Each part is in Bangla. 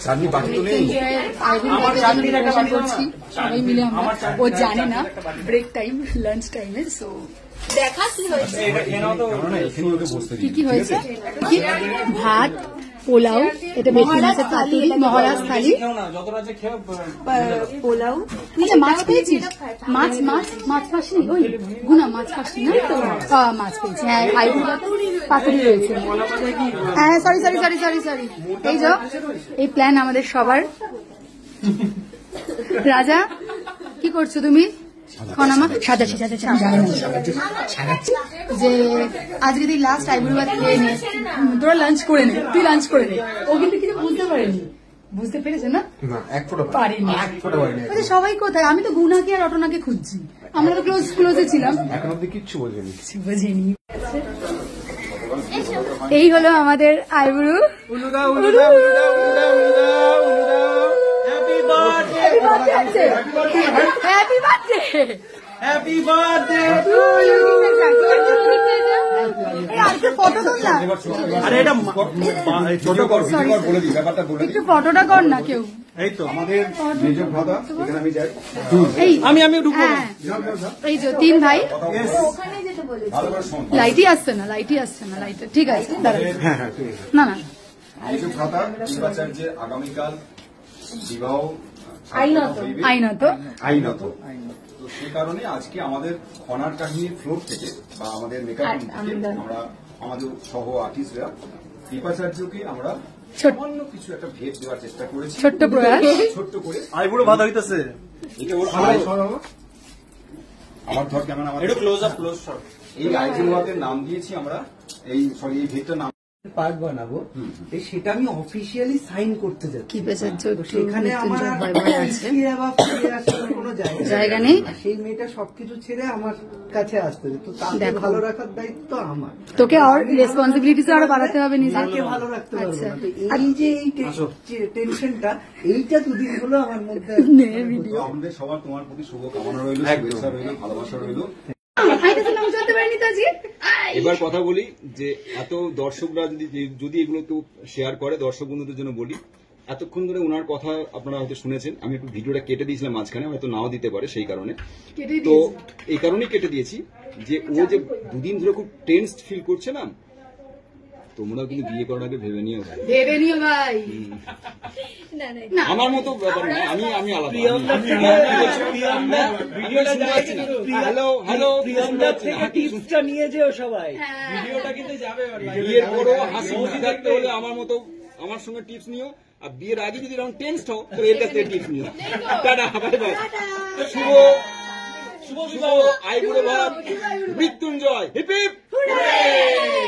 চাটনি বাকি তো নেই। করছি সবাই মিলে আমরা, ও জানে না ব্রেক টাইম লাঞ্চ টাইমে। সো দেখা কি হয়েছে, কি কি হয়েছে, ভাত, পোলাও, এটা বেশি মাছের থালি, মহারাজ থালি, পোলাও। আচ্ছা মাছ পেয়েছিস? মাছ মাছ মাছ পাসনি? ওই গুনা মাছ পাসনি না তো? মাছ পেয়েছি, হ্যাঁ। পাতুরি রয়েছে, হ্যাঁ। Sorry sorry sorry sorry sorry. এই যে এই প্ল্যান আমাদের সবার। রাজা কি করছো তুমি? সাজাচ্ছি সাজাচ্ছি, আমি জানি না যে আজকে তুই লাস্ট আইবুড়ো ভাত খেয়ে নে, তোরা লাঞ্চ করে নে, তুই লাঞ্চ করে নে। ও কিন্তু কিছু বুঝতে পারেনি, বুঝতে পেরেছে না? পারিনি। সবাই কোথায়? আমি তো গুনাকে আর রটনাকে খুঁজছি, আমরা তো ক্লোজে ছিলাম, এখন অব্দি কিচ্ছু বোঝেনি। এই হলো আমাদের আইবুড়ো। Happy birthday, happy birthday to you. আজকে ফটো তোল না, আরে এটা ছোট কর, বলে দিই ব্যাপারটা, বলে দিই। একটু ফটোটা কর না কেউ। এই তো আমাদের মেজর ভাতা, এখানে আমি যাই, আমি ঢুকবো। এই যে তিন ভাই, লাইটই আসছে না, লাইটই আসছে না, লাইট ঠিক আছে, না না। মেজর ভাতা শিবাচার্যের আগামীকাল বিবাহ আইনত। তো সে কারণে আজকে আমাদের খনার কাহিনীর ফ্লোর থেকে বা আমাদের মেকআপ থেকে আমরা আমাদের সহ আর্টিস্টরা কৃপাচার্যকে আমরা সামান্য কিছু একটা ভেদ দেওয়ার চেষ্টা করেছি, ছোট্ট প্রয়াস, ছোট্ট করে। আইবুড়ো ভাত হইতেছে, এটা ওর আমার ধর কেমন, আমাদের ক্লোজ আপ ক্লোজ শট। এই আইটেম ভাতের নাম দিয়েছি আমরা, এই ভেদটার নাম পার্ট বানাবো, সেটা আমি অফিসিয়ালি সাইন করতে যাচ্ছি। সেখানে আমার কোনো জায়গা নেই, সেই মেয়েটা সবকিছু ছেড়ে আমার কাছে আসতে হবে, তো তাকে ভালো রাখার দায়িত্ব আমার। তোকে আর রেসপন্সিবিলিটিস আরো বাড়াতে হবে, নিজেকে ভালো রাখতে পারবো না। তো এই যে এই টেনশনটা, এইটা দুদিন হলো আমার মধ্যে। আমাদের সবার তোমার প্রতি শুভ কামনা রইল, শুভেচ্ছা রইল, ভালোবাসা রইল। এবার কথা বলি যে এত দর্শকরা যদি এগুলো কেউ শেয়ার করে, দর্শক বন্ধুদের জন্য বলি, এতক্ষণ ধরে ওনার কথা আপনারা হয়তো শুনেছেন, আমি একটু ভিডিওটা কেটে দিয়েছিলাম মাঝখানে, হয়তো নাও দিতে পারে, সেই কারণে। তো এই কারণেই কেটে দিয়েছি যে ও যে দুদিন ধরে খুব টেন্সড ফিল করছে না, তোমরাও কিন্তু বিয়ে করার আগে ভেবে নিও ভাই। আমার মতো ব্যাপার না, আমি আলাদা। হ্যালো হ্যালো, টিপসটা নিয়ে যেও সবাই, ভিডিওটা কিন্তু যাবে। বিয়ের পরও হাসি খুশি থাকতে হলে আমার মতো আমার সঙ্গে টিপস নিও, আর বিয়ের আগে যদি এরকম টেন্সড হও তো এর কাছ থেকে টিপস নিও। Tata, bye bye. শুভ শুভ শুভ আইবুড়ো ভাত, Mrityunjay, hip hip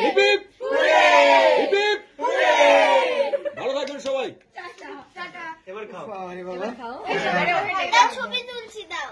hip hip hip hip. ভালো থাকবেন সবাই। এবার খাও। ছবি তুলছি, দাও।